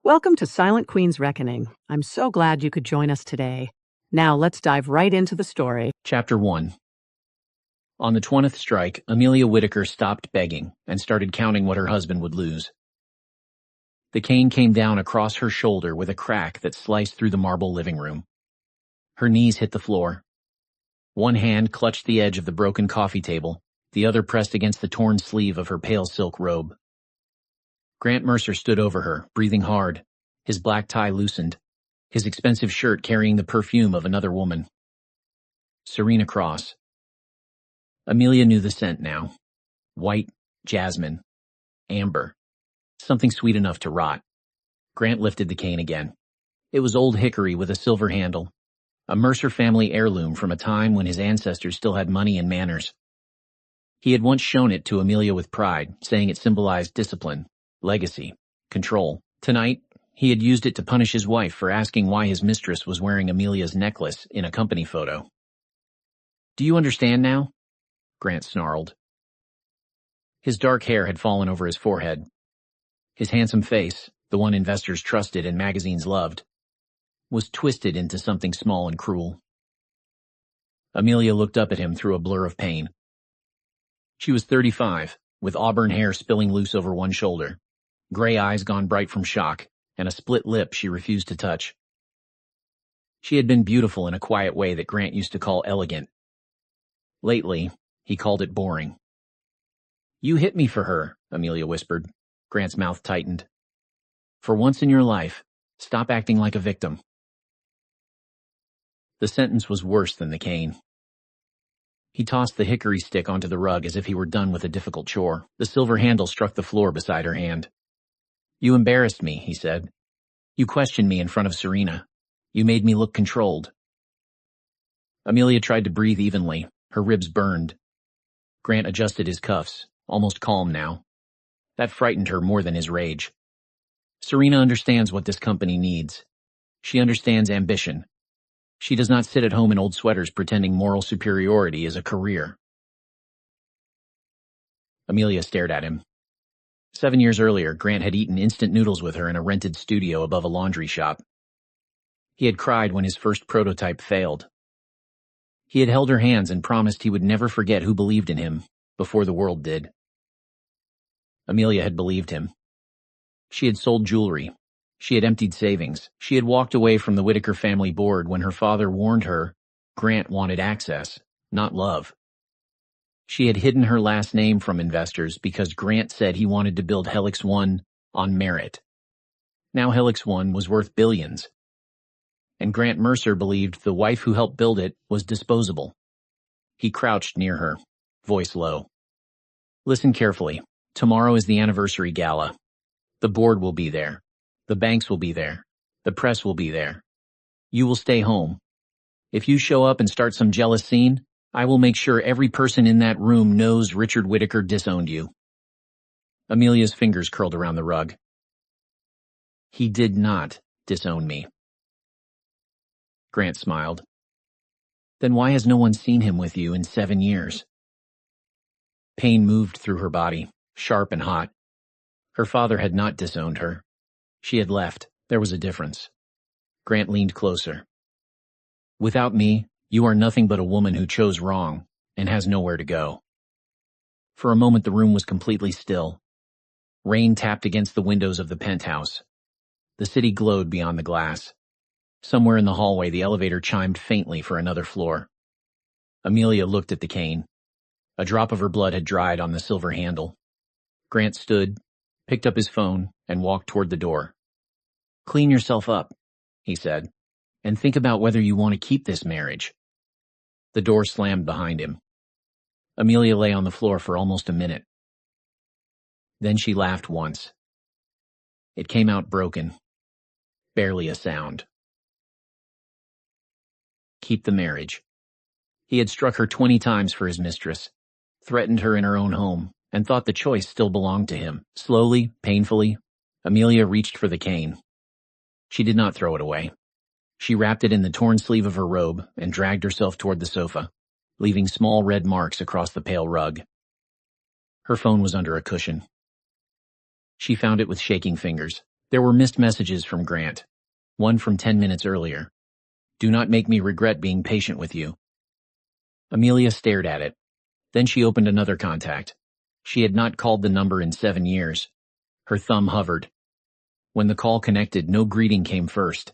Welcome to Silent Queen's Reckoning. I'm so glad you could join us today. Now let's dive right into the story. Chapter 1. On the 20th strike, Amelia Whittaker stopped begging and started counting what her husband would lose. The cane came down across her shoulder with a crack that sliced through the marble living room. Her knees hit the floor. One hand clutched the edge of the broken coffee table, the other pressed against the torn sleeve of her pale silk robe. Grant Mercer stood over her, breathing hard, his black tie loosened, his expensive shirt carrying the perfume of another woman. Serena Cross. Amelia knew the scent now. White, jasmine, amber. Something sweet enough to rot. Grant lifted the cane again. It was old hickory with a silver handle, a Mercer family heirloom from a time when his ancestors still had money and manners. He had once shown it to Amelia with pride, saying it symbolized discipline, legacy, control. Tonight, he had used it to punish his wife for asking why his mistress was wearing Amelia's necklace in a company photo. "Do you understand now?" Grant snarled. His dark hair had fallen over his forehead. His handsome face, the one investors trusted and magazines loved, was twisted into something small and cruel. Amelia looked up at him through a blur of pain. She was 35, with auburn hair spilling loose over one shoulder, gray eyes gone bright from shock, and a split lip she refused to touch. She had been beautiful in a quiet way that Grant used to call elegant. Lately, he called it boring. "You hit me for her," Amelia whispered. Grant's mouth tightened. "For once in your life, stop acting like a victim." The sentence was worse than the cane. He tossed the hickory stick onto the rug as if he were done with a difficult chore. The silver handle struck the floor beside her hand. "You embarrassed me," he said. "You questioned me in front of Serena. You made me look controlled." Amelia tried to breathe evenly. Her ribs burned. Grant adjusted his cuffs, almost calm now. That frightened her more than his rage. Serena understands what this company needs. She understands ambition. She does not sit at home in old sweaters pretending moral superiority is a career. Amelia stared at him. 7 years earlier, Grant had eaten instant noodles with her in a rented studio above a laundry shop. He had cried when his first prototype failed. He had held her hands and promised he would never forget who believed in him, before the world did. Amelia had believed him. She had sold jewelry. She had emptied savings. She had walked away from the Whittaker family board when her father warned her Grant wanted access, not love. She had hidden her last name from investors because Grant said he wanted to build Helix One on merit. Now Helix One was worth billions. And Grant Mercer believed the wife who helped build it was disposable. He crouched near her, voice low. "Listen carefully. Tomorrow is the anniversary gala. The board will be there. The banks will be there. The press will be there. You will stay home. If you show up and start some jealous scene, I will make sure every person in that room knows Richard Whittaker disowned you." Amelia's fingers curled around the rug. "He did not disown me." Grant smiled. "Then why has no one seen him with you in 7 years? Pain moved through her body, sharp and hot. Her father had not disowned her. She had left. There was a difference. Grant leaned closer. "Without me, you are nothing but a woman who chose wrong and has nowhere to go." For a moment the room was completely still. Rain tapped against the windows of the penthouse. The city glowed beyond the glass. Somewhere in the hallway the elevator chimed faintly for another floor. Amelia looked at the cane. A drop of her blood had dried on the silver handle. Grant stood, picked up his phone, and walked toward the door. "Clean yourself up," he said, "and think about whether you want to keep this marriage." The door slammed behind him. Amelia lay on the floor for almost a minute. Then she laughed once. It came out broken. Barely a sound. Keep the marriage. He had struck her 20 times for his mistress, threatened her in her own home, and thought the choice still belonged to him. Slowly, painfully, Amelia reached for the cane. She did not throw it away. She wrapped it in the torn sleeve of her robe and dragged herself toward the sofa, leaving small red marks across the pale rug. Her phone was under a cushion. She found it with shaking fingers, There were missed messages from Grant. One from 10 minutes earlier. Do not make me regret being patient with you. Amelia stared at it. Then she opened another contact. She had not called the number in 7 years. Her thumb hovered. When the call connected, no greeting came first.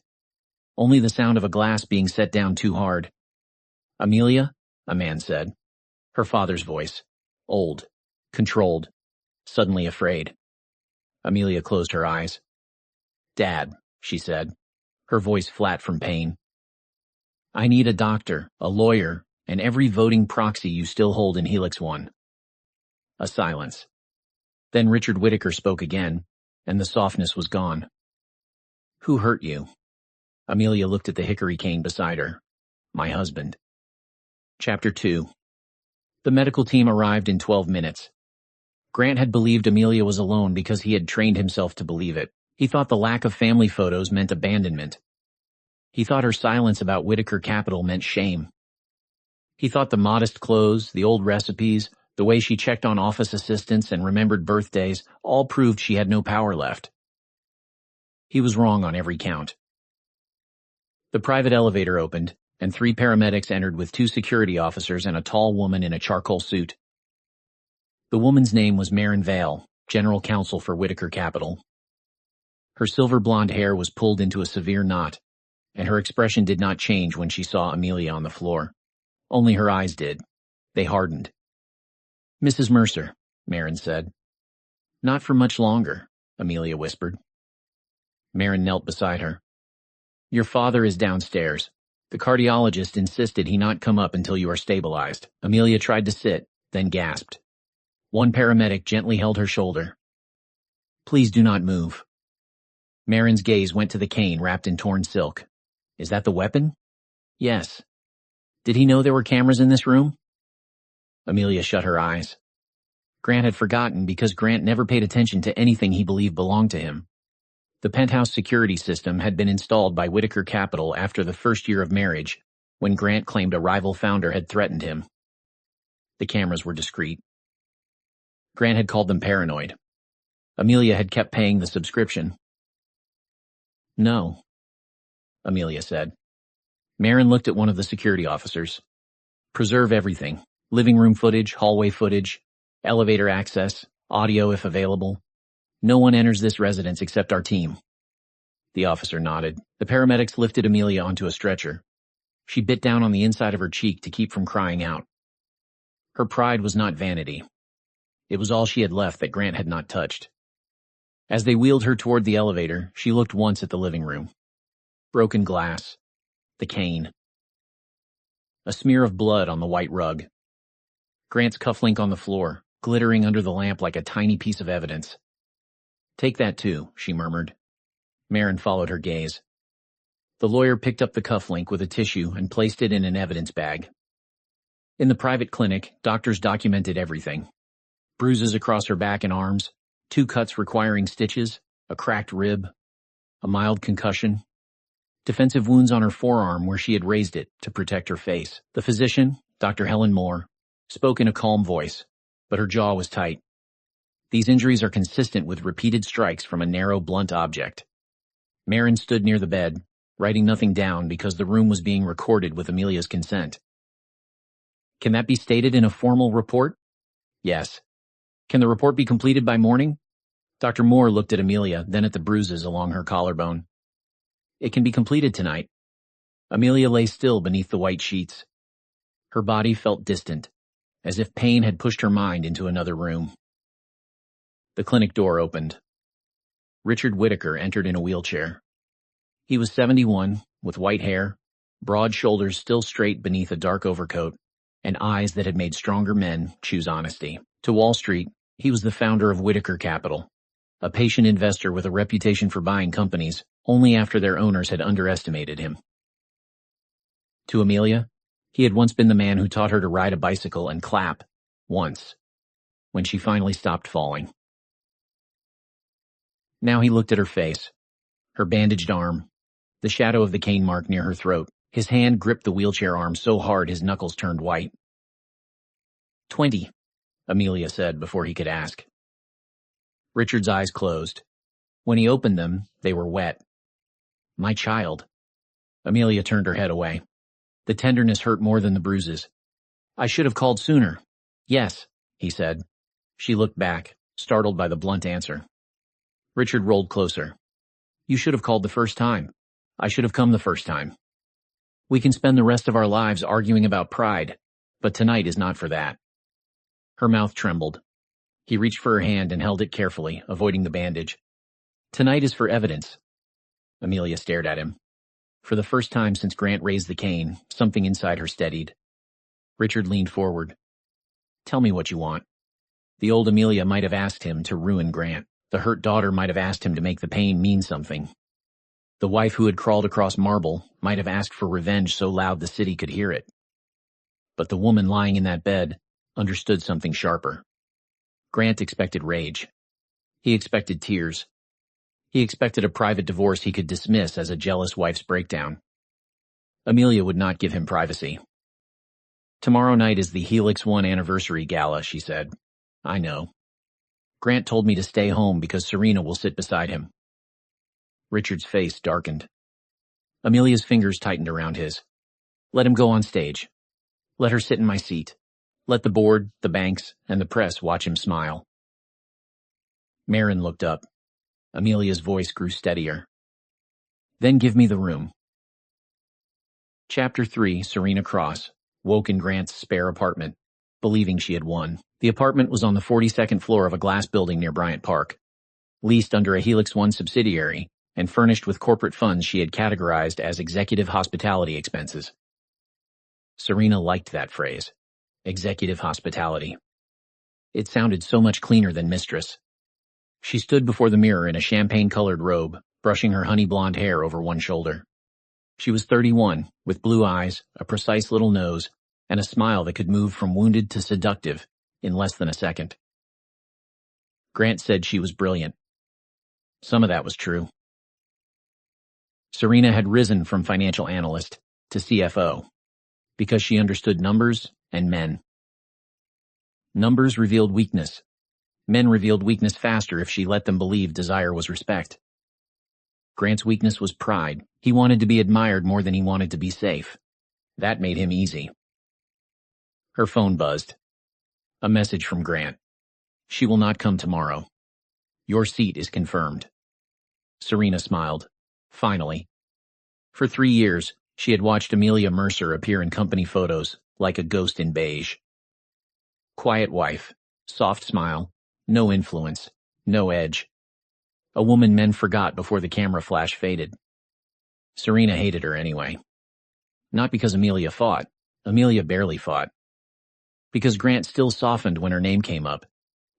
Only the sound of a glass being set down too hard. Amelia? A man said. Her father's voice. Old. Controlled. Suddenly afraid. Amelia closed her eyes. Dad, she said, her voice flat from pain. I need a doctor, a lawyer, and every voting proxy you still hold in Helix 1. A silence. Then Richard Whittaker spoke again, and the softness was gone. Who hurt you? Amelia looked at the hickory cane beside her. My husband. Chapter 2. The medical team arrived in 12 minutes. Grant had believed Amelia was alone because he had trained himself to believe it. He thought the lack of family photos meant abandonment. He thought her silence about Whittaker Capital meant shame. He thought the modest clothes, the old recipes, the way she checked on office assistants and remembered birthdays all proved she had no power left. He was wrong on every count. The private elevator opened, and 3 paramedics entered with 2 security officers and a tall woman in a charcoal suit. The woman's name was Marin Vale, general counsel for Whittaker Capital. Her silver blonde hair was pulled into a severe knot, and her expression did not change when she saw Amelia on the floor. Only her eyes did. They hardened. Mrs. Mercer, Marin said. Not for much longer, Amelia whispered. Marin knelt beside her. Your father is downstairs. The cardiologist insisted he not come up until you are stabilized. Amelia tried to sit, then gasped. One paramedic gently held her shoulder. Please do not move. Marin's gaze went to the cane wrapped in torn silk. Is that the weapon? Yes. Did he know there were cameras in this room? Amelia shut her eyes. Grant had forgotten because Grant never paid attention to anything he believed belonged to him. The penthouse security system had been installed by Whittaker Capital after the first year of marriage, when Grant claimed a rival founder had threatened him. The cameras were discreet. Grant had called them paranoid. Amelia had kept paying the subscription. No, Amelia said. Marin looked at one of the security officers. Preserve everything. Living room footage, hallway footage, elevator access, audio if available. No one enters this residence except our team. The officer nodded. The paramedics lifted Amelia onto a stretcher. She bit down on the inside of her cheek to keep from crying out. Her pride was not vanity. It was all she had left that Grant had not touched. As they wheeled her toward the elevator, she looked once at the living room. Broken glass. The cane. A smear of blood on the white rug. Grant's cufflink on the floor, glittering under the lamp like a tiny piece of evidence. Take that too, she murmured. Marin followed her gaze. The lawyer picked up the cufflink with a tissue and placed it in an evidence bag. In the private clinic, doctors documented everything. Bruises across her back and arms, 2 cuts requiring stitches, a cracked rib, a mild concussion, defensive wounds on her forearm where she had raised it to protect her face. The physician, Dr. Helen Moore, spoke in a calm voice, but her jaw was tight. These injuries are consistent with repeated strikes from a narrow, blunt object. Marin stood near the bed, writing nothing down because the room was being recorded with Amelia's consent. Can that be stated in a formal report? Yes. Can the report be completed by morning? Dr. Moore looked at Amelia, then at the bruises along her collarbone. It can be completed tonight. Amelia lay still beneath the white sheets. Her body felt distant, as if pain had pushed her mind into another room. The clinic door opened. Richard Whittaker entered in a wheelchair. He was 71, with white hair, broad shoulders still straight beneath a dark overcoat, and eyes that had made stronger men choose honesty. To Wall Street, he was the founder of Whittaker Capital, a patient investor with a reputation for buying companies only after their owners had underestimated him. To Amelia, he had once been the man who taught her to ride a bicycle and clap, once, when she finally stopped falling. Now he looked at her face, her bandaged arm, the shadow of the cane mark near her throat. His hand gripped the wheelchair arm so hard his knuckles turned white. 20, Amelia said before he could ask. Richard's eyes closed. When he opened them, they were wet. My child. Amelia turned her head away. The tenderness hurt more than the bruises. I should have called sooner. Yes, he said. She looked back, startled by the blunt answer. Richard rolled closer. You should have called the first time. I should have come the first time. We can spend the rest of our lives arguing about pride, but tonight is not for that. Her mouth trembled. He reached for her hand and held it carefully, avoiding the bandage. Tonight is for evidence. Amelia stared at him. For the first time since Grant raised the cane, something inside her steadied. Richard leaned forward. Tell me what you want. The old Amelia might have asked him to ruin Grant. The hurt daughter might have asked him to make the pain mean something. The wife who had crawled across marble might have asked for revenge so loud the city could hear it. But the woman lying in that bed understood something sharper. Grant expected rage. He expected tears. He expected a private divorce he could dismiss as a jealous wife's breakdown. Amelia would not give him privacy. Tomorrow night is the Helix 1 anniversary gala, she said. I know. Grant told me to stay home because Serena will sit beside him. Richard's face darkened. Amelia's fingers tightened around his. Let him go on stage. Let her sit in my seat. Let the board, the banks, and the press watch him smile. Marin looked up. Amelia's voice grew steadier. Then give me the room. Chapter 3, Serena Cross, woke in Grant's spare apartment, believing she had won. The apartment was on the 42nd floor of a glass building near Bryant Park, leased under a Helix 1 subsidiary, and furnished with corporate funds she had categorized as executive hospitality expenses. Serena liked that phrase, executive hospitality. It sounded so much cleaner than Mistress. She stood before the mirror in a champagne-colored robe, brushing her honey blonde hair over one shoulder. She was 31, with blue eyes, a precise little nose, and a smile that could move from wounded to seductive in less than a second. Grant said she was brilliant. Some of that was true. Serena had risen from financial analyst to CFO because she understood numbers and men. Numbers revealed weakness. Men revealed weakness faster if she let them believe desire was respect. Grant's weakness was pride. He wanted to be admired more than he wanted to be safe. That made him easy. Her phone buzzed. A message from Grant. She will not come tomorrow. Your seat is confirmed. Serena smiled. Finally. For 3 years, she had watched Amelia Mercer appear in company photos like a ghost in beige. Quiet wife, soft smile, no influence, no edge. A woman men forgot before the camera flash faded. Serena hated her anyway. Not because Amelia fought. Amelia barely fought. Because Grant still softened when her name came up,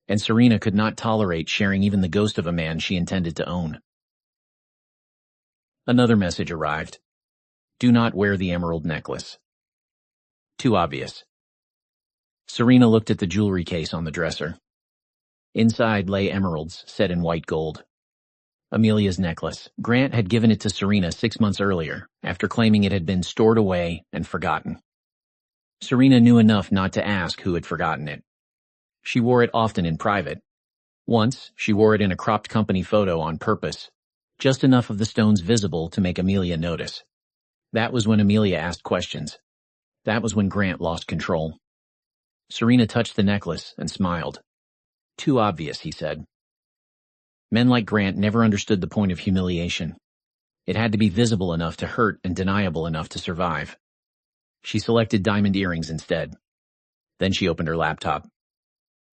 and Serena could not tolerate sharing even the ghost of a man she intended to own. Another message arrived. Do not wear the emerald necklace. Too obvious. Serena looked at the jewelry case on the dresser. Inside lay emeralds set in white gold. Amelia's necklace. Grant had given it to Serena 6 months earlier, after claiming it had been stored away and forgotten. Serena knew enough not to ask who had forgotten it. She wore it often in private. Once, she wore it in a cropped company photo on purpose, just enough of the stones visible to make Amelia notice. That was when Amelia asked questions. That was when Grant lost control. Serena touched the necklace and smiled. Too obvious, he said. Men like Grant never understood the point of humiliation. It had to be visible enough to hurt and deniable enough to survive. She selected diamond earrings instead. Then she opened her laptop.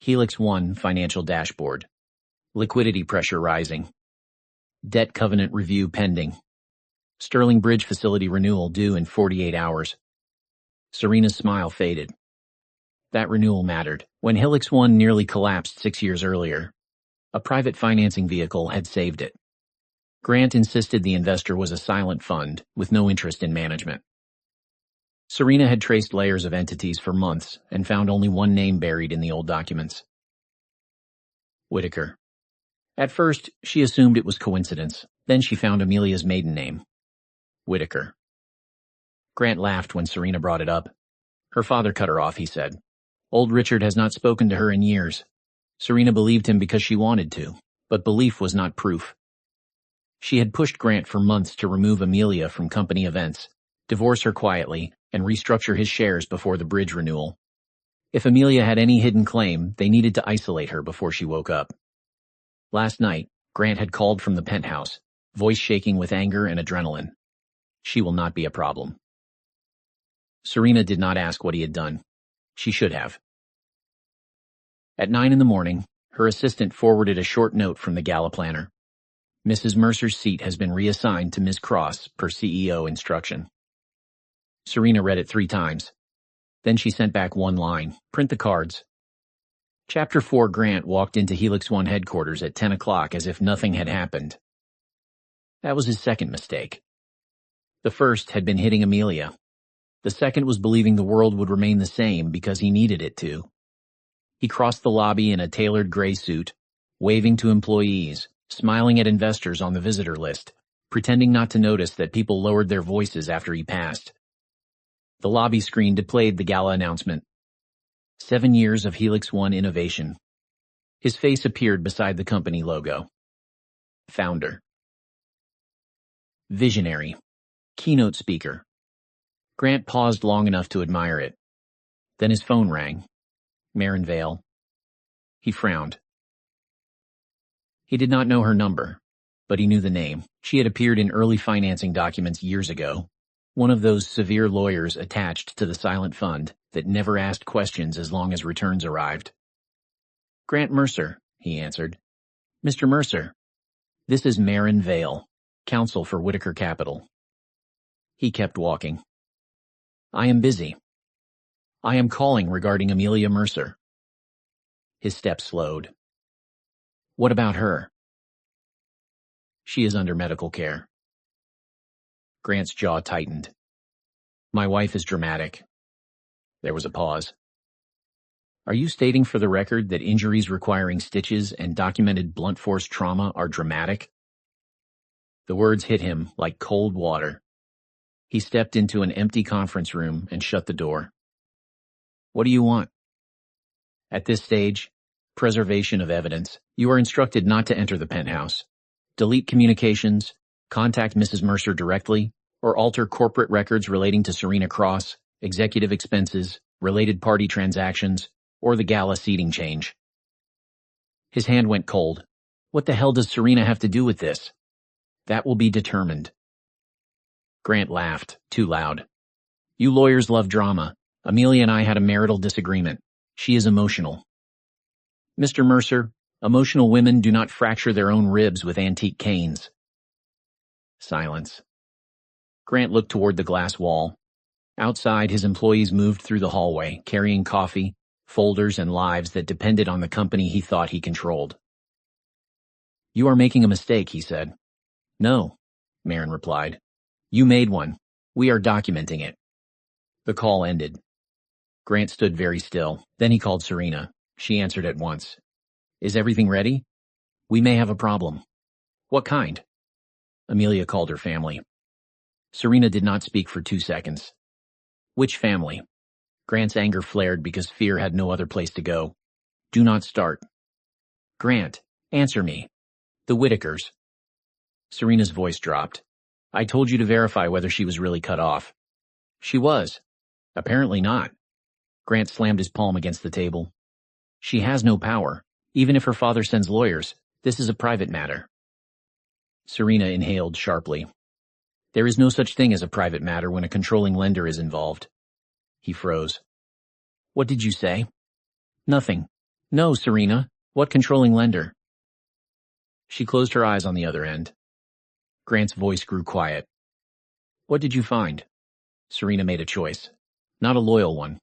Helix 1 financial dashboard. Liquidity pressure rising. Debt covenant review pending. Sterling Bridge facility renewal due in 48 hours. Serena's smile faded. That renewal mattered. When Helix 1 nearly collapsed 6 years earlier, a private financing vehicle had saved it. Grant insisted the investor was a silent fund with no interest in management. Serena had traced layers of entities for months and found only one name buried in the old documents. Whitaker. At first, she assumed it was coincidence. Then she found Amelia's maiden name. Whitaker. Grant laughed when Serena brought it up. Her father cut her off, he said. Old Richard has not spoken to her in years. Serena believed him because she wanted to, but belief was not proof. She had pushed Grant for months to remove Amelia from company events, divorce her quietly, and restructure his shares before the bridge renewal. If Amelia had any hidden claim, they needed to isolate her before she woke up. Last night, Grant had called from the penthouse, voice shaking with anger and adrenaline. She will not be a problem. Serena did not ask what he had done. She should have. At 9 in the morning, her assistant forwarded a short note from the Gala planner. Mrs. Mercer's seat has been reassigned to Ms. Cross per CEO instruction. Serena read it 3 times. Then she sent back one line, print the cards. Chapter 4 Grant walked into Helix 1 headquarters at 10 o'clock as if nothing had happened. That was his second mistake. The first had been hitting Amelia. The second was believing the world would remain the same because he needed it to. He crossed the lobby in a tailored gray suit, waving to employees, smiling at investors on the visitor list, pretending not to notice that people lowered their voices after he passed. The lobby screen displayed the Gala announcement. 7 years of Helix 1 innovation. His face appeared beside the company logo. Founder. Visionary. Keynote speaker. Grant paused long enough to admire it. Then his phone rang. Marin Vale. He frowned. He did not know her number, but he knew the name. She had appeared in early financing documents years ago. One of those severe lawyers attached to the silent fund that never asked questions as long as returns arrived. Grant Mercer, he answered. Mr. Mercer, this is Marin Vale, counsel for Whitaker Capital. He kept walking. I am busy. I am calling regarding Amelia Mercer. His steps slowed. What about her? She is under medical care. Grant's jaw tightened. My wife is dramatic. There was a pause. Are you stating for the record that injuries requiring stitches and documented blunt force trauma are dramatic? The words hit him like cold water. He stepped into an empty conference room and shut the door. What do you want? At this stage, preservation of evidence, you are instructed not to enter the penthouse, delete communications, contact Mrs. Mercer directly, or alter corporate records relating to Serena Cross, executive expenses, related party transactions, or the Gala seating change. His hand went cold. What the hell does Serena have to do with this? That will be determined. Grant laughed, too loud. You lawyers love drama. Amelia and I had a marital disagreement. She is emotional. Mr. Mercer, emotional women do not fracture their own ribs with antique canes. Silence. Grant looked toward the glass wall. Outside, his employees moved through the hallway, carrying coffee, folders, and lives that depended on the company he thought he controlled. You are making a mistake, he said. No, Marin replied. You made one. We are documenting it. The call ended. Grant stood very still. Then he called Serena. She answered at once. Is everything ready? We may have a problem. What kind? Amelia called her family. Serena did not speak for 2 seconds. Which family? Grant's anger flared because fear had no other place to go. Do not start. Grant, answer me. The Whitakers. Serena's voice dropped. I told you to verify whether she was really cut off. She was. Apparently not. Grant slammed his palm against the table. She has no power. Even if her father sends lawyers, this is a private matter. Serena inhaled sharply. There is no such thing as a private matter when a controlling lender is involved. He froze. What did you say? Nothing. No, Serena. What controlling lender? She closed her eyes on the other end. Grant's voice grew quiet. What did you find? Serena made a choice. Not a loyal one.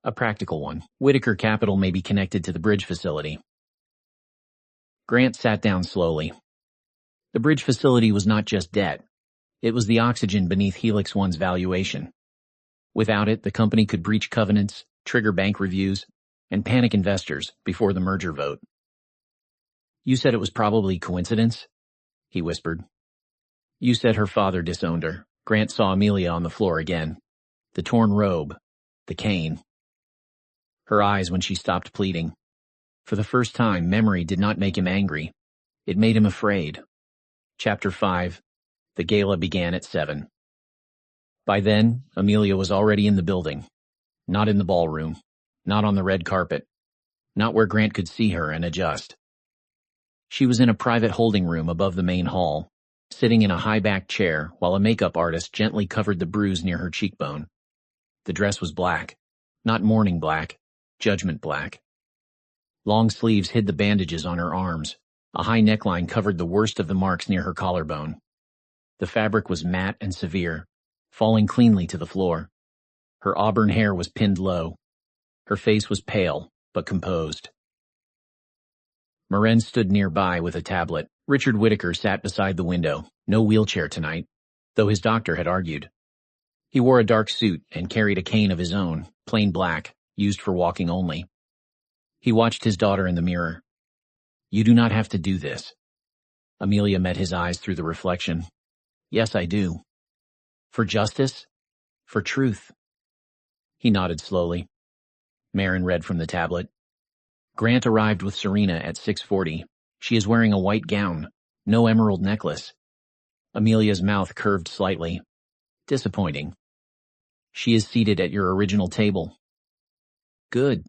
A practical one. Whitaker Capital may be connected to the bridge facility. Grant sat down slowly. The bridge facility was not just debt. It was the oxygen beneath Helix One's valuation. Without it, the company could breach covenants, trigger bank reviews, and panic investors before the merger vote. You said it was probably coincidence? He whispered. You said her father disowned her. Grant saw Amelia on the floor again. The torn robe. The cane. Her eyes when she stopped pleading. For the first time, memory did not make him angry. It made him afraid. Chapter 5. The gala began at 7. By then, Amelia was already in the building. Not in the ballroom. Not on the red carpet. Not where Grant could see her and adjust. She was in a private holding room above the main hall, sitting in a high-backed chair while a makeup artist gently covered the bruise near her cheekbone. The dress was black. Not mourning black, judgment black. Long sleeves hid the bandages on her arms. A high neckline covered the worst of the marks near her collarbone. The fabric was matte and severe, falling cleanly to the floor. Her auburn hair was pinned low. Her face was pale, but composed. Maren stood nearby with a tablet. Richard Whittaker sat beside the window, no wheelchair tonight, though his doctor had argued. He wore a dark suit and carried a cane of his own, plain black, used for walking only. He watched his daughter in the mirror. "You do not have to do this." Amelia met his eyes through the reflection. "Yes, I do. For justice? For truth." He nodded slowly. Maren read from the tablet. Grant arrived with Serena at 6:40. She is wearing a white gown, no emerald necklace. Amelia's mouth curved slightly. Disappointing. She is seated at your original table. Good.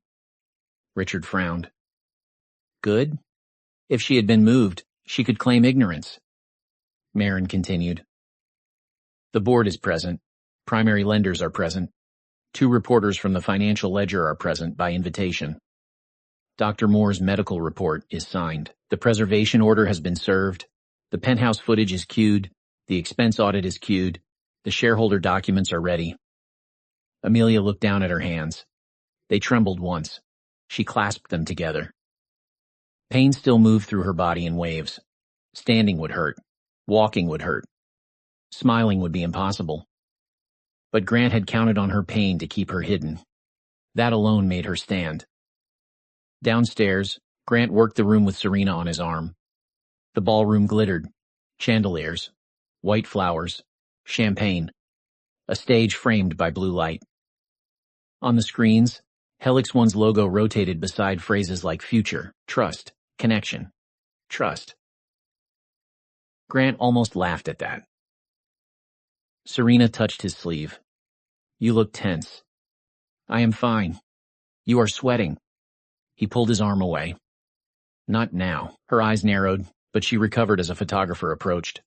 Richard frowned. Good? If she had been moved, she could claim ignorance. Maren continued. The board is present. Primary lenders are present. 2 reporters from the Financial Ledger are present by invitation. Dr. Moore's medical report is signed. The preservation order has been served. The penthouse footage is queued. The expense audit is queued. The shareholder documents are ready. Amelia looked down at her hands. They trembled once. She clasped them together. Pain still moved through her body in waves. Standing would hurt. Walking would hurt. Smiling would be impossible. But Grant had counted on her pain to keep her hidden. That alone made her stand. Downstairs, Grant worked the room with Serena on his arm. The ballroom glittered. Chandeliers. White flowers. Champagne. A stage framed by blue light. On the screens, Helix One's logo rotated beside phrases like future, trust, connection, trust. Grant almost laughed at that. Serena touched his sleeve. You look tense. I am fine. You are sweating. He pulled his arm away. Not now. Her eyes narrowed, but she recovered as a photographer approached.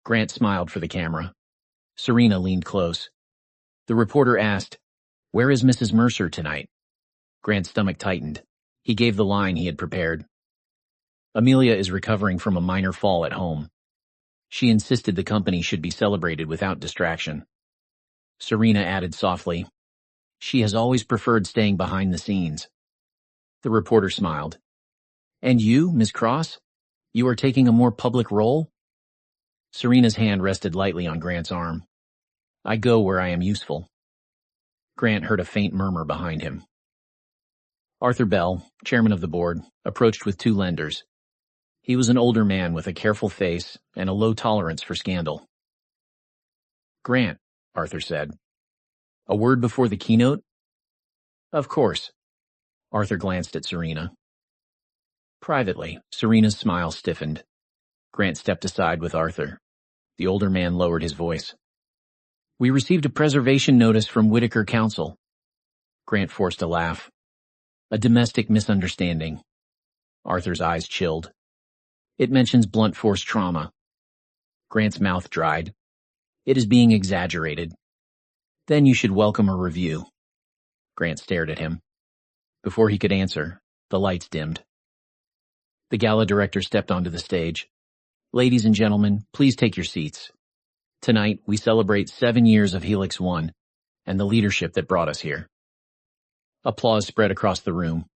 Grant smiled for the camera. Serena leaned close. The reporter asked, "Where is Mrs. Mercer tonight?" Grant's stomach tightened. He gave the line he had prepared. Amelia is recovering from a minor fall at home. She insisted the company should be celebrated without distraction. Serena added softly, "She has always preferred staying behind the scenes." The reporter smiled. "And you, Miss Cross? You are taking a more public role?" Serena's hand rested lightly on Grant's arm. "I go where I am useful." Grant heard a faint murmur behind him. Arthur Bell, chairman of the board, approached with 2 lenders. He was an older man with a careful face and a low tolerance for scandal. "Grant," Arthur said. "A word before the keynote?" "Of course." Arthur glanced at Serena. Privately, Serena's smile stiffened. Grant stepped aside with Arthur. The older man lowered his voice. "We received a preservation notice from Whittaker Counsel." Grant forced a laugh. "A domestic misunderstanding." Arthur's eyes chilled. "It mentions blunt force trauma." Grant's mouth dried. "It is being exaggerated." "Then you should welcome a review." Grant stared at him. Before he could answer, the lights dimmed. The gala director stepped onto the stage. "Ladies and gentlemen, please take your seats. Tonight, we celebrate 7 years of Helix One and the leadership that brought us here." Applause spread across the room.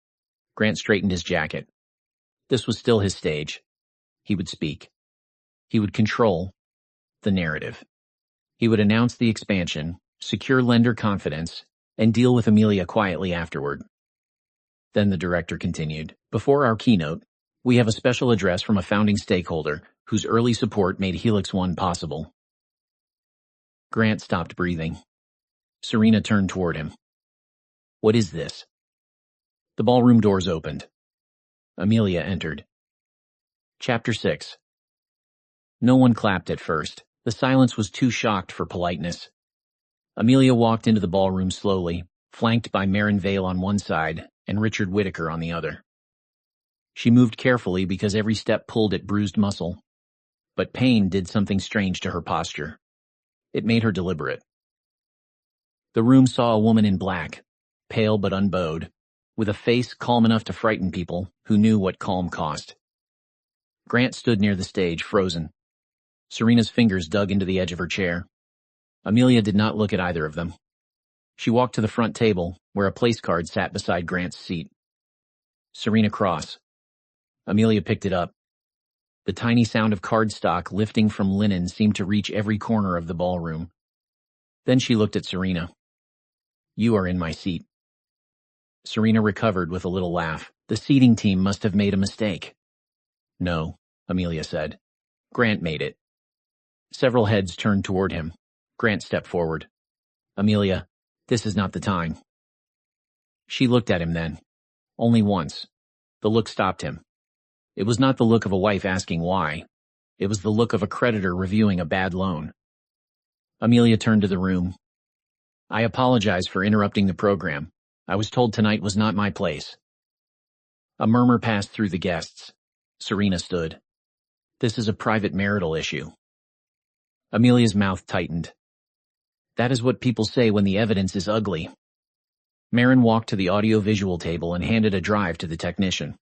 Grant straightened his jacket. This was still his stage. He would speak. He would control the narrative. He would announce the expansion, secure lender confidence, and deal with Amelia quietly afterward. Then the director continued, "Before our keynote, we have a special address from a founding stakeholder whose early support made Helix One possible." Grant stopped breathing. Serena turned toward him. "What is this?" The ballroom doors opened. Amelia entered. Chapter 6. No one clapped at first. The silence was too shocked for politeness. Amelia walked into the ballroom slowly, flanked by Marin Vale on one side and Richard Whittaker on the other. She moved carefully because every step pulled at bruised muscle. But pain did something strange to her posture. It made her deliberate. The room saw a woman in black, pale but unbowed, with a face calm enough to frighten people who knew what calm cost. Grant stood near the stage, frozen. Serena's fingers dug into the edge of her chair. Amelia did not look at either of them. She walked to the front table, where a place card sat beside Grant's seat. Serena Cross. Amelia picked it up. The tiny sound of cardstock lifting from linen seemed to reach every corner of the ballroom. Then she looked at Serena. "You are in my seat." Serena recovered with a little laugh. The seating team must have made a mistake. "No," Amelia said. "Grant made it." Several heads turned toward him. Grant stepped forward. "Amelia, this is not the time." She looked at him then. Only once. The look stopped him. It was not the look of a wife asking why. It was the look of a creditor reviewing a bad loan. Amelia turned to the room. "I apologize for interrupting the program. I was told tonight was not my place." A murmur passed through the guests. Serena stood. "This is a private marital issue." Amelia's mouth tightened. "That is what people say when the evidence is ugly." Marin walked to the audio-visual table and handed a drive to the technician.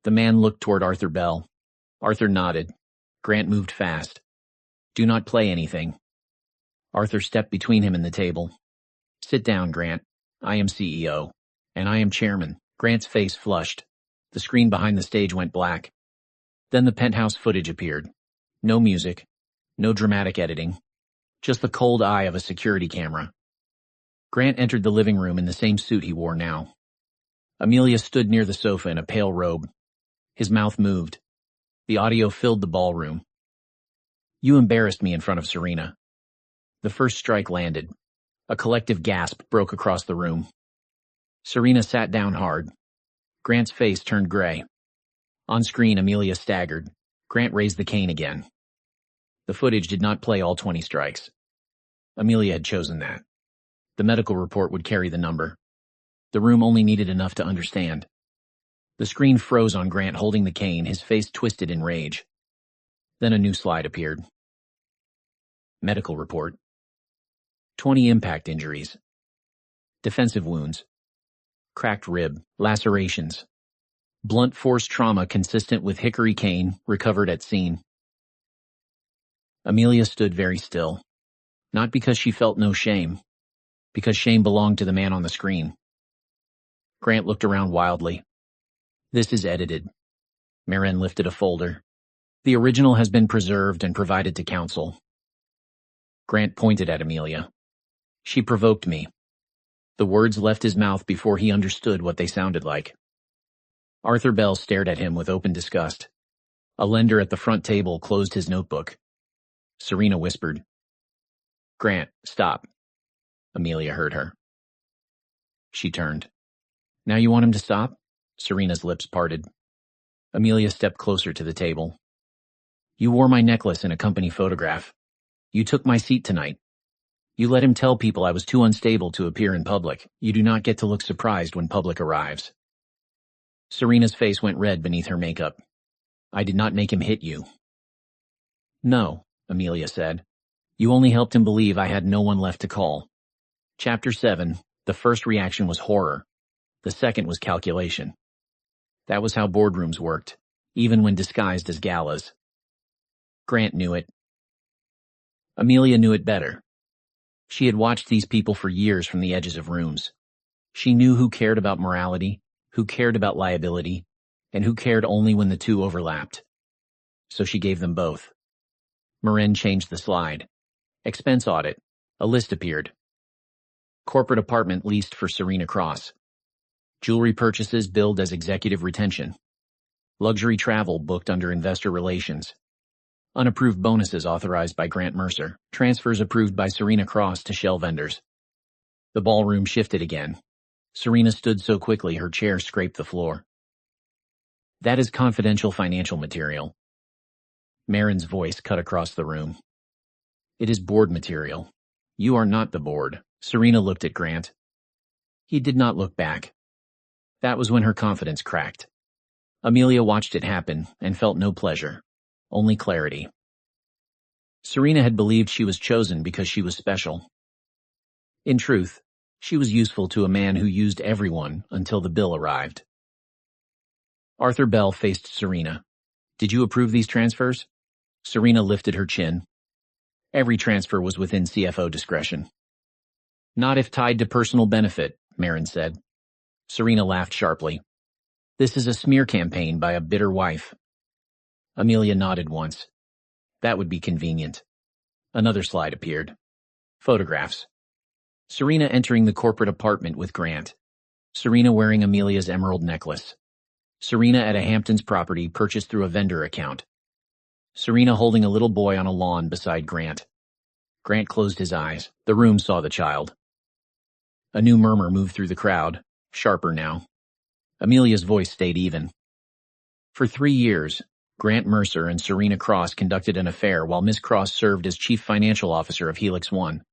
The man looked toward Arthur Bell. Arthur nodded. Grant moved fast. "Do not play anything." Arthur stepped between him and the table. "Sit down, Grant. I am CEO. And I am chairman." Grant's face flushed. The screen behind the stage went black. Then the penthouse footage appeared. No music. No dramatic editing. Just the cold eye of a security camera. Grant entered the living room in the same suit he wore now. Amelia stood near the sofa in a pale robe. His mouth moved. The audio filled the ballroom. "You embarrassed me in front of Serena." The first strike landed. A collective gasp broke across the room. Serena sat down hard. Grant's face turned gray. On screen, Amelia staggered. Grant raised the cane again. The footage did not play all 20 strikes. Amelia had chosen that. The medical report would carry the number. The room only needed enough to understand. The screen froze on Grant holding the cane, his face twisted in rage. Then a new slide appeared. Medical report. 20 impact injuries. Defensive wounds. Cracked rib, lacerations. Blunt force trauma consistent with hickory cane, recovered at scene. Amelia stood very still. Not because she felt no shame. Because shame belonged to the man on the screen. Grant looked around wildly. "This is edited." Marin lifted a folder. "The original has been preserved and provided to counsel." Grant pointed at Amelia. "She provoked me." The words left his mouth before he understood what they sounded like. Arthur Bell stared at him with open disgust. A lender at the front table closed his notebook. Serena whispered, "Grant, stop." Amelia heard her. She turned. "Now you want him to stop?" Serena's lips parted. Amelia stepped closer to the table. "You wore my necklace in a company photograph. You took my seat tonight. You let him tell people I was too unstable to appear in public. You do not get to look surprised when public arrives." Serena's face went red beneath her makeup. "I did not make him hit you." "No," Amelia said. "You only helped him believe I had no one left to call." Chapter 7, the first reaction was horror. The second was calculation. That was how boardrooms worked, even when disguised as galas. Grant knew it. Amelia knew it better. She had watched these people for years from the edges of rooms. She knew who cared about morality, who cared about liability, and who cared only when the two overlapped. So she gave them both. Marin changed the slide. Expense audit. A list appeared. Corporate apartment leased for Serena Cross. Jewelry purchases billed as executive retention. Luxury travel booked under investor relations. Unapproved bonuses authorized by Grant Mercer. Transfers approved by Serena Cross to shell vendors. The ballroom shifted again. Serena stood so quickly her chair scraped the floor. "That is confidential financial material." Marin's voice cut across the room. It is board material. You are not the board. Serena looked at Grant. He did not look back. That was when her confidence cracked. Amelia watched it happen and felt no pleasure, only clarity. Serena had believed she was chosen because she was special. In truth, she was useful to a man who used everyone until the bill arrived. Arthur Bell faced Serena. Did you approve these transfers? Serena lifted her chin. Every transfer was within CFO discretion. Not if tied to personal benefit, Marin said. Serena laughed sharply. This is a smear campaign by a bitter wife. Amelia nodded once. That would be convenient. Another slide appeared. Photographs. Serena entering the corporate apartment with Grant. Serena wearing Amelia's emerald necklace. Serena at a Hamptons property purchased through a vendor account. Serena holding a little boy on a lawn beside Grant. Grant closed his eyes. The room saw the child. A new murmur moved through the crowd, sharper now. Amelia's voice stayed even. For 3 years, Grant Mercer and Serena Cross conducted an affair while Ms. Cross served as chief financial officer of Helix One.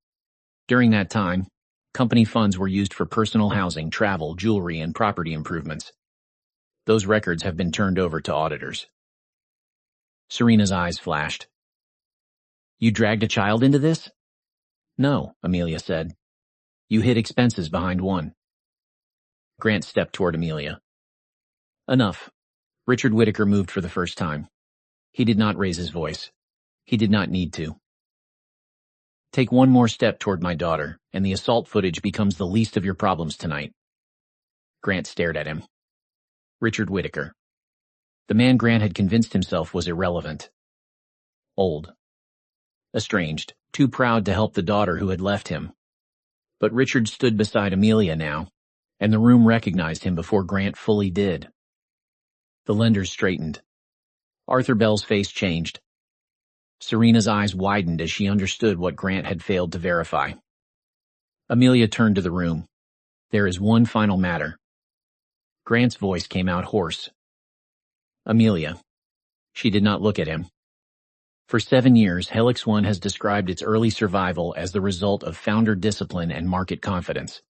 During that time, company funds were used for personal housing, travel, jewelry, and property improvements. Those records have been turned over to auditors. Serena's eyes flashed. You dragged a child into this? No, Amelia said. You hid expenses behind one. Grant stepped toward Amelia. Enough. Richard Whittaker moved for the first time. He did not raise his voice. He did not need to. Take one more step toward my daughter, and the assault footage becomes the least of your problems tonight. Grant stared at him. Richard Whittaker. The man Grant had convinced himself was irrelevant. Old. Estranged, too proud to help the daughter who had left him. But Richard stood beside Amelia now, and the room recognized him before Grant fully did. The lenders straightened. Arthur Bell's face changed. Serena's eyes widened as she understood what Grant had failed to verify. Amelia turned to the room. There is one final matter. Grant's voice came out hoarse. Amelia. She did not look at him. For 7 years, Helix One has described its early survival as the result of founder discipline and market confidence.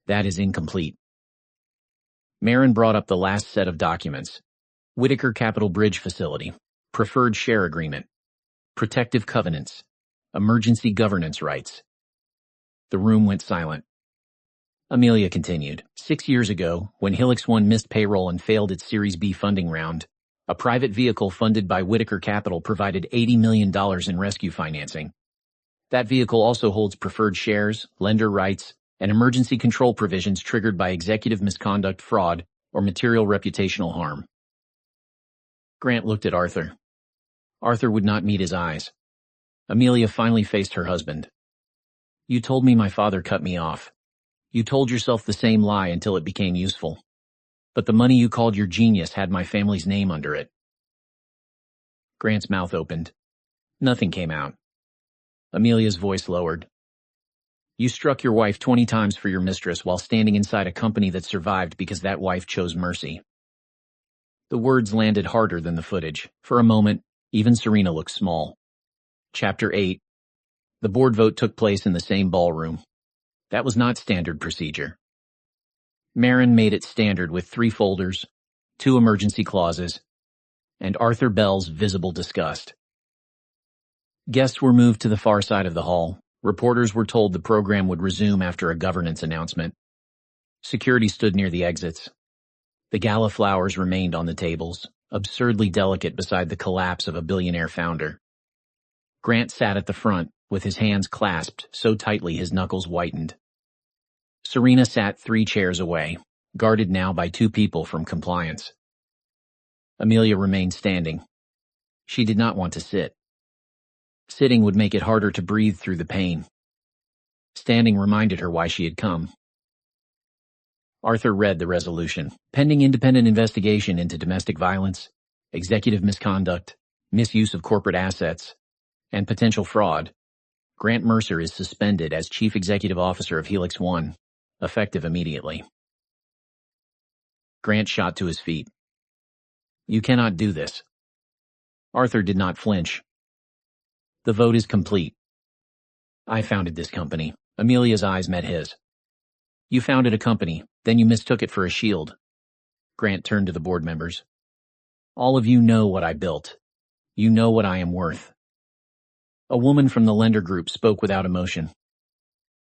That is incomplete. Marin brought up the last set of documents. Whittaker Capital Bridge Facility, Preferred Share Agreement, Protective Covenants, Emergency Governance Rights. The room went silent. Amelia continued. 6 years ago, when Helix One missed payroll and failed its Series B funding round, a private vehicle funded by Whittaker Capital provided $80 million in rescue financing. That vehicle also holds preferred shares, lender rights, and emergency control provisions triggered by executive misconduct, fraud, or material reputational harm. Grant looked at Arthur. Arthur would not meet his eyes. Amelia finally faced her husband. You told me my father cut me off. You told yourself the same lie until it became useful. But the money you called your genius had my family's name under it. Grant's mouth opened. Nothing came out. Amelia's voice lowered. You struck your wife 20 times for your mistress while standing inside a company that survived because that wife chose mercy. The words landed harder than the footage. For a moment, even Serena looked small. Chapter 8. The board vote took place in the same ballroom. That was not standard procedure. Marin made it standard with 3 folders, 2 emergency clauses, and Arthur Bell's visible disgust. Guests were moved to the far side of the hall. Reporters were told the program would resume after a governance announcement. Security stood near the exits. The Gala flowers remained on the tables, absurdly delicate beside the collapse of a billionaire founder. Grant sat at the front, with his hands clasped so tightly his knuckles whitened. Serena sat 3 chairs away, guarded now by 2 people from compliance. Amelia remained standing. She did not want to sit. Sitting would make it harder to breathe through the pain. Standing reminded her why she had come. Arthur read the resolution. Pending independent investigation into domestic violence, executive misconduct, misuse of corporate assets, and potential fraud, Grant Mercer is suspended as Chief Executive Officer of Helix One, effective immediately. Grant shot to his feet. You cannot do this. Arthur did not flinch. The vote is complete. I founded this company. Amelia's eyes met his. You founded a company, then you mistook it for a shield. Grant turned to the board members. All of you know what I built. You know what I am worth. A woman from the lender group spoke without emotion.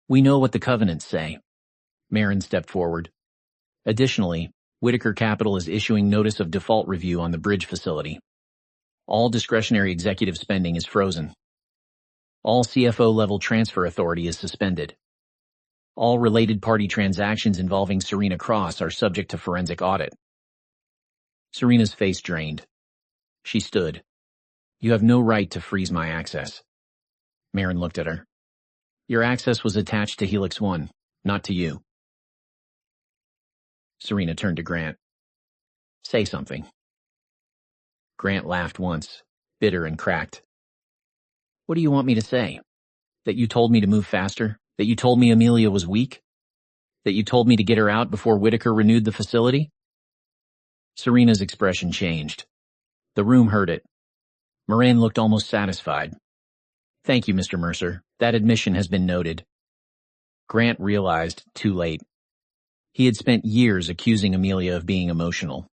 We know what the covenants say. Marin stepped forward. Additionally, Whitaker Capital is issuing notice of default review on the bridge facility. All discretionary executive spending is frozen. All CFO-level transfer authority is suspended. All related party transactions involving Serena Cross are subject to forensic audit. Serena's face drained. She stood. You have no right to freeze my access. Marin looked at her. Your access was attached to Helix 1, not to you. Serena turned to Grant. Say something. Grant laughed once, bitter and cracked. What do you want me to say? That you told me to move faster? That you told me Amelia was weak? That you told me to get her out before Whitaker renewed the facility? Serena's expression changed. The room heard it. Moran looked almost satisfied. Thank you, Mr. Mercer. That admission has been noted. Grant realized, too late. He had spent years accusing Amelia of being emotional.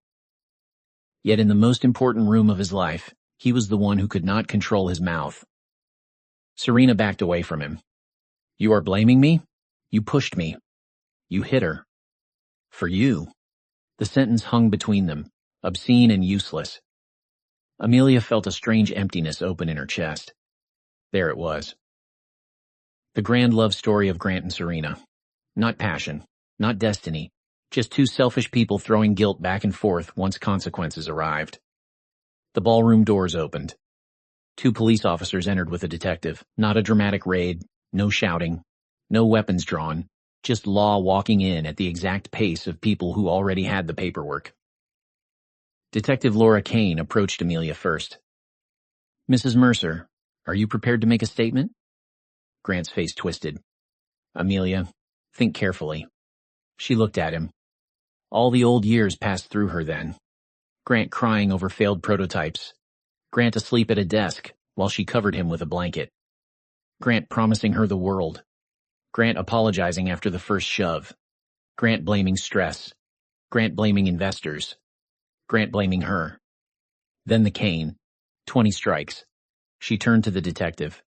Yet in the most important room of his life, he was the one who could not control his mouth. Serena backed away from him. You are blaming me? You pushed me. You hit her. For you. The sentence hung between them, obscene and useless. Amelia felt a strange emptiness open in her chest. There it was. The grand love story of Grant and Serena. Not passion, not destiny, just two selfish people throwing guilt back and forth once consequences arrived. The ballroom doors opened. Two police officers entered with a detective. Not a dramatic raid, no shouting, no weapons drawn, just law walking in at the exact pace of people who already had the paperwork. Detective Laura Kane approached Amelia first. Mrs. Mercer, are you prepared to make a statement? Grant's face twisted. Amelia, think carefully. She looked at him. All the old years passed through her then. Grant crying over failed prototypes. Grant asleep at a desk while she covered him with a blanket. Grant promising her the world. Grant apologizing after the first shove. Grant blaming stress. Grant blaming investors. Grant blaming her. Then the cane. 20 strikes. She turned to the detective.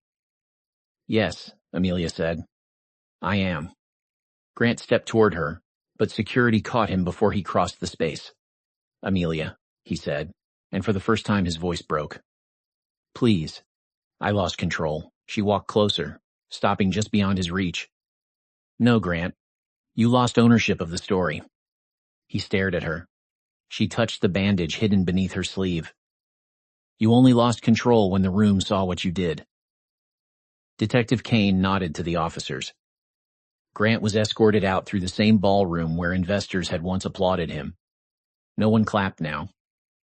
Yes, Amelia said. I am. Grant stepped toward her, but security caught him before he crossed the space. Amelia, he said, and for the first time his voice broke. Please. I lost control. She walked closer, stopping just beyond his reach. No, Grant. You lost ownership of the story. He stared at her. She touched the bandage hidden beneath her sleeve. You only lost control when the room saw what you did. Detective Kane nodded to the officers. Grant was escorted out through the same ballroom where investors had once applauded him. No one clapped now.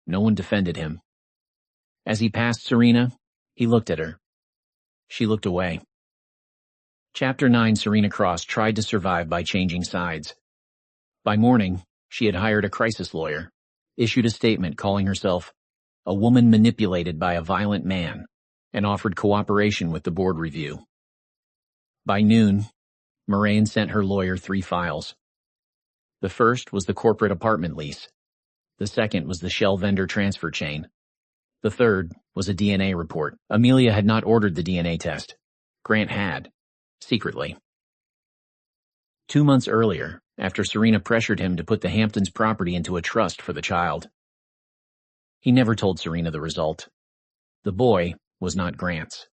No one defended him. As he passed Serena, he looked at her. She looked away. Chapter 9. Serena Cross tried to survive by changing sides. By morning, she had hired a crisis lawyer, issued a statement calling herself a woman manipulated by a violent man, and offered cooperation with the board review. By noon, Moraine sent her lawyer 3 files. The first was the corporate apartment lease. The second was the shell vendor transfer chain. The third was a DNA report. Amelia had not ordered the DNA test. Grant had, secretly. 2 months earlier, after Serena pressured him to put the Hamptons' property into a trust for the child. He never told Serena the result. The boy was not Grant's.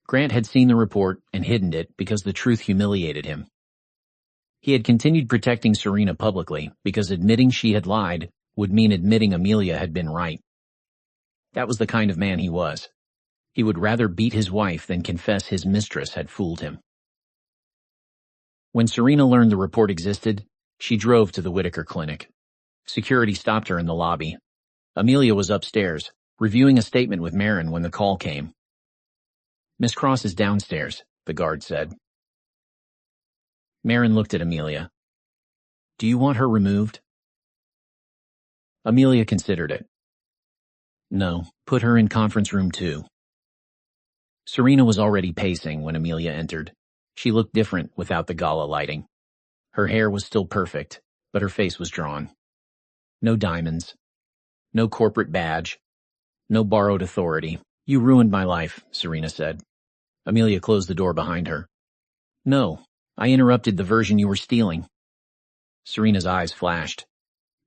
Grant had seen the report and hidden it because the truth humiliated him. He had continued protecting Serena publicly because admitting she had lied would mean admitting Amelia had been right. That was the kind of man he was. He would rather beat his wife than confess his mistress had fooled him. When Serena learned the report existed, she drove to the Whitaker clinic. Security stopped her in the lobby. Amelia was upstairs, reviewing a statement with Marin when the call came. Miss Cross is downstairs, the guard said. Marin looked at Amelia. Do you want her removed? Amelia considered it. No, put her in conference room 2. Serena was already pacing when Amelia entered. She looked different without the gala lighting. Her hair was still perfect, but her face was drawn. No diamonds. No corporate badge. No borrowed authority. You ruined my life, Serena said. Amelia closed the door behind her. No, I interrupted the version you were stealing. Serena's eyes flashed.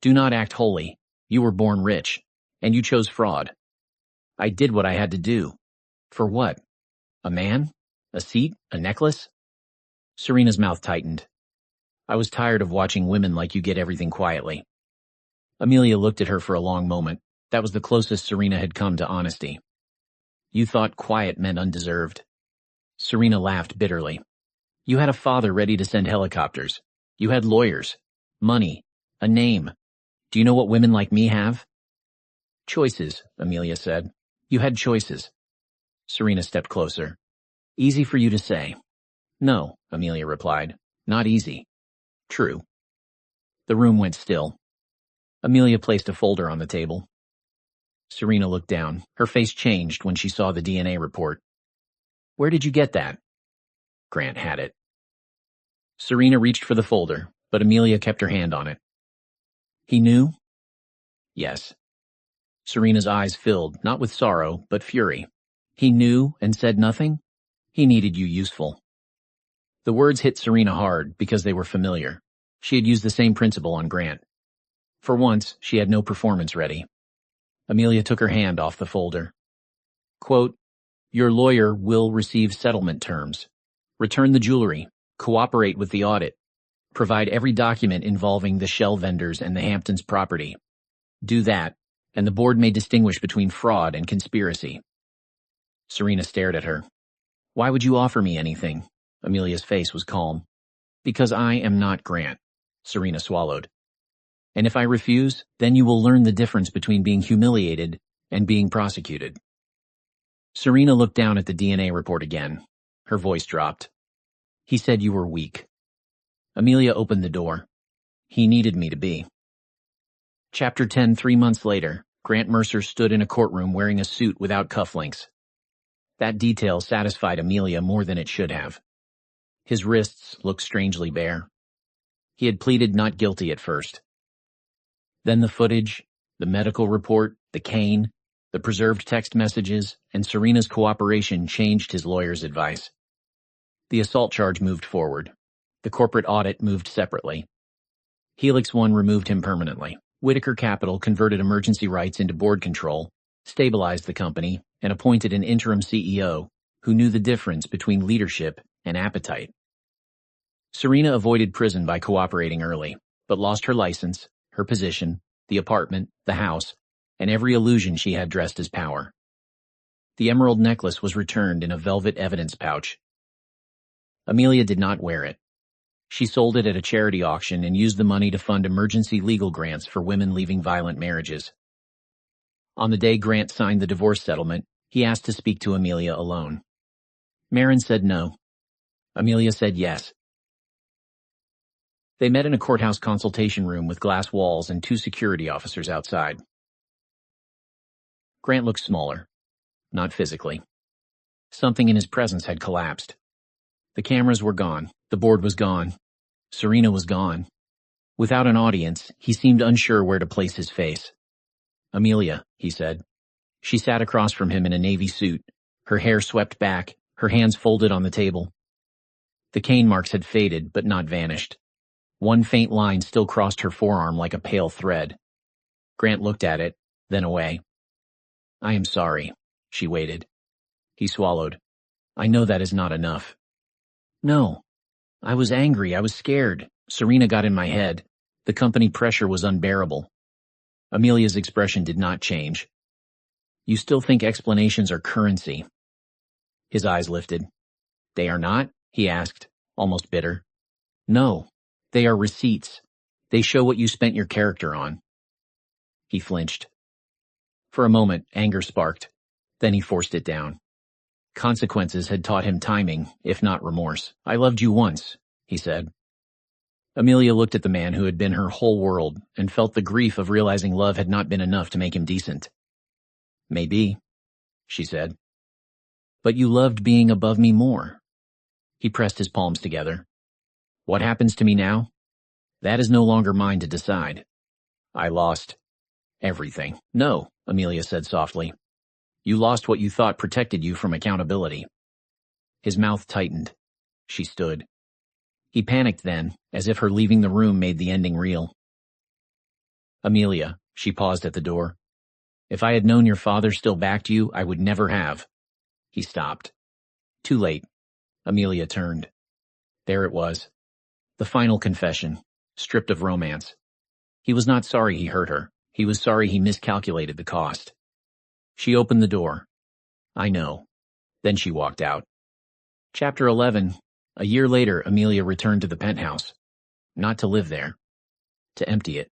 Do not act holy. You were born rich, and you chose fraud. I did what I had to do. For what? A man? A seat? A necklace? Serena's mouth tightened. I was tired of watching women like you get everything quietly. Amelia looked at her for a long moment. That was the closest Serena had come to honesty. You thought quiet meant undeserved. Serena laughed bitterly. You had a father ready to send helicopters. You had lawyers, money, a name. Do you know what women like me have? Choices, Amelia said. You had choices. Serena stepped closer. Easy for you to say. No, Amelia replied. Not easy. True. The room went still. Amelia placed a folder on the table. Serena looked down. Her face changed when she saw the DNA report. Where did you get that? Grant had it. Serena reached for the folder, but Amelia kept her hand on it. He knew? Yes. Serena's eyes filled, not with sorrow, but fury. He knew and said nothing? He needed you useful. The words hit Serena hard because they were familiar. She had used the same principle on Grant. For once, she had no performance ready. Amelia took her hand off the folder. Quote, your lawyer will receive settlement terms. Return the jewelry. Cooperate with the audit. Provide every document involving the shell vendors and the Hamptons property. Do that, and the board may distinguish between fraud and conspiracy. Serena stared at her. Why would you offer me anything? Amelia's face was calm. Because I am not Grant, Serena swallowed. And if I refuse, then you will learn the difference between being humiliated and being prosecuted. Serena looked down at the DNA report again. Her voice dropped. He said you were weak. Amelia opened the door. He needed me to be. Chapter 10. 3 months later, Grant Mercer stood in a courtroom wearing a suit without cufflinks. That detail satisfied Amelia more than it should have. His wrists looked strangely bare. He had pleaded not guilty at first. Then the footage, the medical report, the cane, the preserved text messages, and Serena's cooperation changed his lawyer's advice. The assault charge moved forward. The corporate audit moved separately. Helix 1 removed him permanently. Whitaker Capital converted emergency rights into board control, stabilized the company, and appointed an interim CEO who knew the difference between leadership and appetite. Serena avoided prison by cooperating early, but lost her license, her position, the apartment, the house, and every illusion she had dressed as power. The emerald necklace was returned in a velvet evidence pouch. Amelia did not wear it. She sold it at a charity auction and used the money to fund emergency legal grants for women leaving violent marriages. On the day Grant signed the divorce settlement, he asked to speak to Amelia alone. Marin said no. Amelia said yes. They met in a courthouse consultation room with glass walls and 2 security officers outside. Grant looked smaller. Not physically. Something in his presence had collapsed. The cameras were gone. The board was gone. Serena was gone. Without an audience, he seemed unsure where to place his face. Amelia, he said. She sat across from him in a navy suit, her hair swept back, her hands folded on the table. The cane marks had faded, but not vanished. One faint line still crossed her forearm like a pale thread. Grant looked at it, then away. I am sorry, she waited. He swallowed. I know that is not enough. No. I was angry. I was scared. Serena got in my head. The company pressure was unbearable. Amelia's expression did not change. You still think explanations are currency? His eyes lifted. They are not? He asked, almost bitter. No. They are receipts. They show what you spent your character on. He flinched. For a moment, anger sparked. Then he forced it down. Consequences had taught him timing, if not remorse. I loved you once, he said. Amelia looked at the man who had been her whole world and felt the grief of realizing love had not been enough to make him decent. Maybe, she said. But you loved being above me more. He pressed his palms together. What happens to me now? That is no longer mine to decide. I lost everything. No, Amelia said softly. You lost what you thought protected you from accountability. His mouth tightened. She stood. He panicked then, as if her leaving the room made the ending real. Amelia, she paused at the door. If I had known your father still backed you, I would never have. He stopped. Too late. Amelia turned. There it was. The final confession, stripped of romance. He was not sorry he hurt her. He was sorry he miscalculated the cost. She opened the door. I know. Then she walked out. Chapter 11. A year later, Amelia returned to the penthouse. Not to live there. To empty it.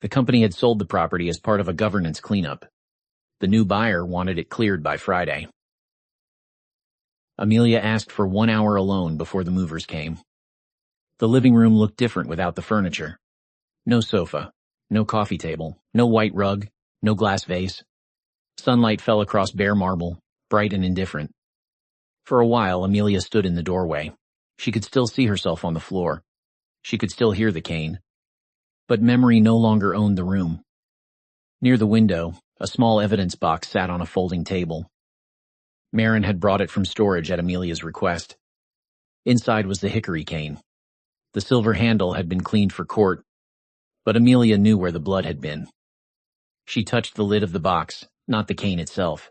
The company had sold the property as part of a governance cleanup. The new buyer wanted it cleared by Friday. Amelia asked for 1 hour alone before the movers came. The living room looked different without the furniture. No sofa, no coffee table, no white rug, no glass vase. Sunlight fell across bare marble, bright and indifferent. For a while, Amelia stood in the doorway. She could still see herself on the floor. She could still hear the cane. But memory no longer owned the room. Near the window, a small evidence box sat on a folding table. Marin had brought it from storage at Amelia's request. Inside was the hickory cane. The silver handle had been cleaned for court, but Amelia knew where the blood had been. She touched the lid of the box, not the cane itself.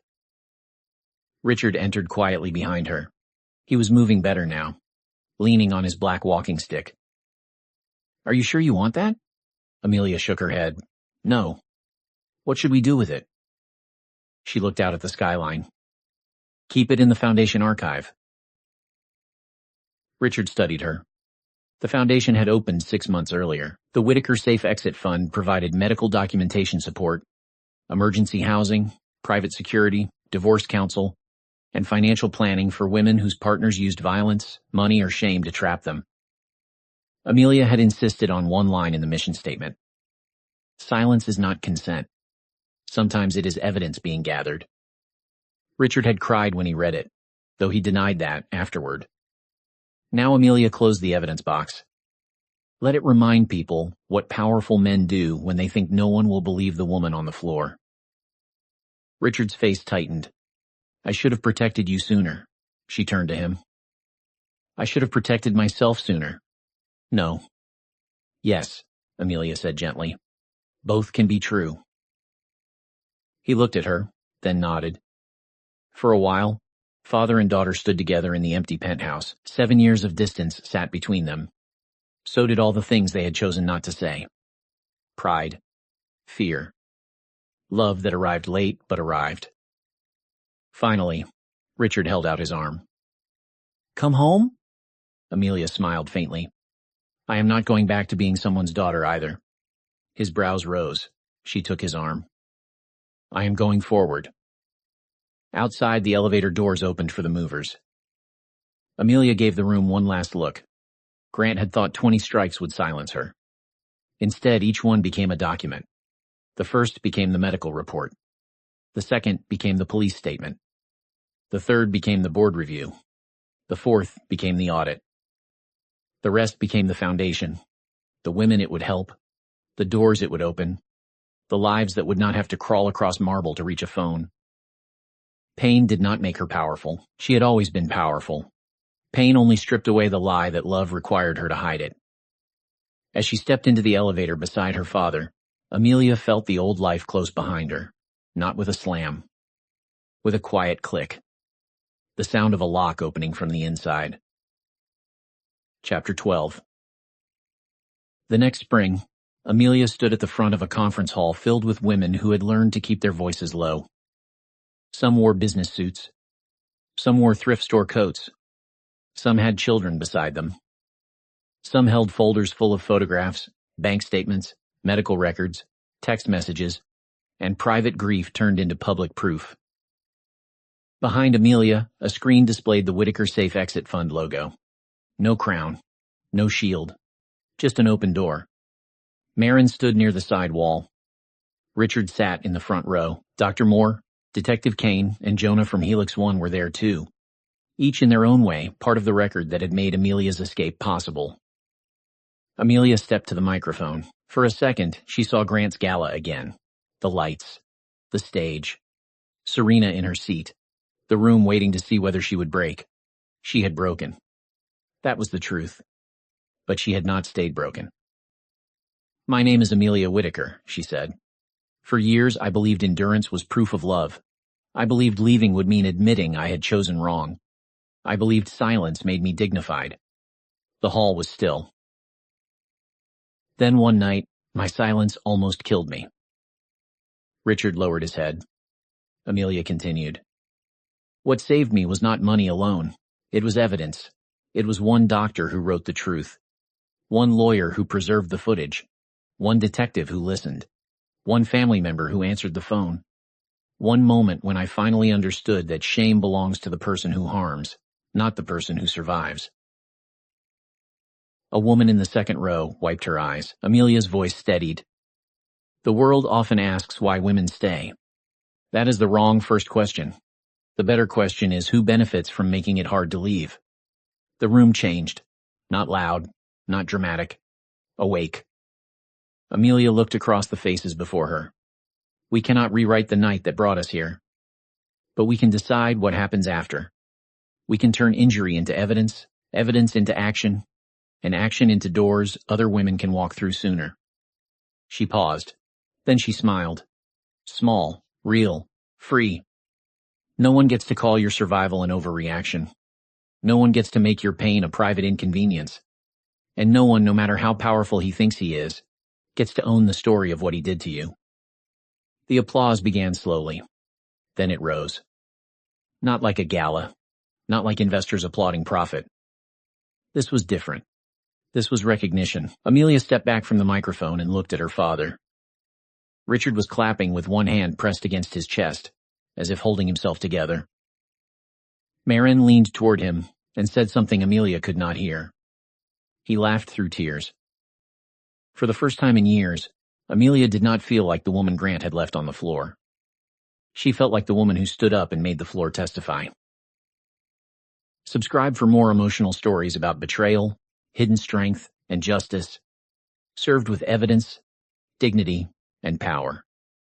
Richard entered quietly behind her. He was moving better now, leaning on his black walking stick. Are you sure you want that? Amelia shook her head. No. What should we do with it? She looked out at the skyline. Keep it in the Foundation archive. Richard studied her. The Foundation had opened 6 months earlier. The Whitaker Safe Exit Fund provided medical documentation support, emergency housing, private security, divorce counsel, and financial planning for women whose partners used violence, money, or shame to trap them. Amelia had insisted on one line in the mission statement. Silence is not consent. Sometimes it is evidence being gathered. Richard had cried when he read it, though he denied that afterward. Now Amelia closed the evidence box. Let it remind people what powerful men do when they think no one will believe the woman on the floor. Richard's face tightened. I should have protected you sooner. She turned to him. I should have protected myself sooner. No. Yes, Amelia said gently. Both can be true. He looked at her, then nodded. For a while, father and daughter stood together in the empty penthouse. 7 years of distance sat between them. So did all the things they had chosen not to say. Pride. Fear. Love that arrived late but arrived. Finally, Richard held out his arm. Come home? Amelia smiled faintly. I am not going back to being someone's daughter either. His brows rose. She took his arm. I am going forward. Outside, the elevator doors opened for the movers. Amelia gave the room one last look. Grant had thought 20 strikes would silence her. Instead, each one became a document. The first became the medical report. The second became the police statement. The third became the board review. The fourth became the audit. The rest became the foundation, the women it would help, the doors it would open, the lives that would not have to crawl across marble to reach a phone. Pain did not make her powerful. She had always been powerful. Pain only stripped away the lie that love required her to hide it. As she stepped into the elevator beside her father, Amelia felt the old life close behind her, not with a slam, with a quiet click, the sound of a lock opening from the inside. Chapter 12. The next spring, Amelia stood at the front of a conference hall filled with women who had learned to keep their voices low. Some wore business suits. Some wore thrift store coats. Some had children beside them. Some held folders full of photographs, bank statements, medical records, text messages, and private grief turned into public proof. Behind Amelia, a screen displayed the Whitaker Safe Exit Fund logo. No crown, no shield, just an open door. Marin stood near the side wall. Richard sat in the front row. Dr. Moore, Detective Kane, and Jonah from Helix 1 were there too. Each in their own way, part of the record that had made Amelia's escape possible. Amelia stepped to the microphone. For a second, she saw Grant's Gala again. The lights. The stage. Serena in her seat. The room waiting to see whether she would break. She had broken. That was the truth. But she had not stayed broken. "My name is Amelia Whitaker," she said. "For years I believed endurance was proof of love. I believed leaving would mean admitting I had chosen wrong. I believed silence made me dignified." The hall was still. Then one night, my silence almost killed me. Richard lowered his head. Amelia continued. "What saved me was not money alone. It was evidence. It was one doctor who wrote the truth. One lawyer who preserved the footage. One detective who listened. One family member who answered the phone. One moment when I finally understood that shame belongs to the person who harms, not the person who survives." A woman in the second row wiped her eyes. Amelia's voice steadied. "The world often asks why women stay. That is the wrong first question. The better question is who benefits from making it hard to leave." The room changed. Not loud, not dramatic. Awake. Amelia looked across the faces before her. "We cannot rewrite the night that brought us here. But we can decide what happens after. We can turn injury into evidence, evidence into action, and action into doors other women can walk through sooner." She paused. Then she smiled. Small, real, free. No one gets to call your survival an overreaction. No one gets to make your pain a private inconvenience. And no one, no matter how powerful he thinks he is, gets to own the story of what he did to you. The applause began slowly. Then it rose. Not like a gala. Not like investors applauding profit. This was different. This was recognition. Amelia stepped back from the microphone and looked at her father. Richard was clapping with one hand pressed against his chest, as if holding himself together. Marin leaned toward him and said something Amelia could not hear. He laughed through tears. For the first time in years, Amelia did not feel like the woman Grant had left on the floor. She felt like the woman who stood up and made the floor testify. Subscribe for more emotional stories about betrayal, hidden strength, and justice, served with evidence, dignity, and power.